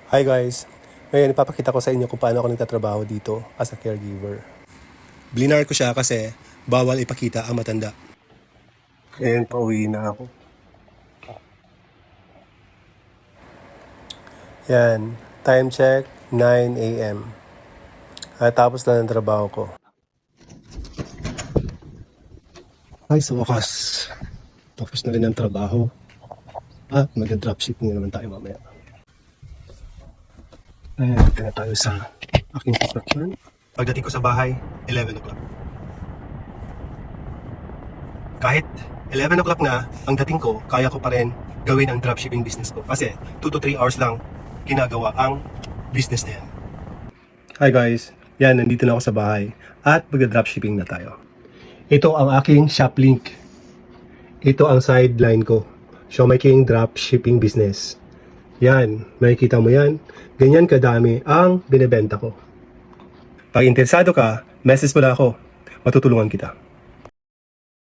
Hi guys! Ngayon ipapakita ko sa inyo kung paano ako nagtatrabaho dito as a caregiver. Blinar ko siya kasi bawal ipakita ang matanda. Ngayon pauwi na ako. Yan, time check 9 a.m. At tapos na ng trabaho ko. Ay, sa wakas. Tapos na rin ang trabaho. At mag-dropshipping na naman tayo mamaya. Ayan, na tayo sa aking sasakyan. Pagdating ko sa bahay, 11 o'clock. Kahit 11 o'clock na, ang dating ko, kaya ko pa rin gawin ang dropshipping business ko. Kasi 2 to 3 hours lang ginagawa ang business na yan. Hi guys, yan, nandito na ako sa bahay at mag-dropshipping na tayo. Ito ang aking shop link. Ito ang sideline ko. Showmaking dropshipping business. Yan, makikita mo yan. Ganyan kadami ang binebenta ko. Pag interesado ka, message mo na ako. Matutulungan kita.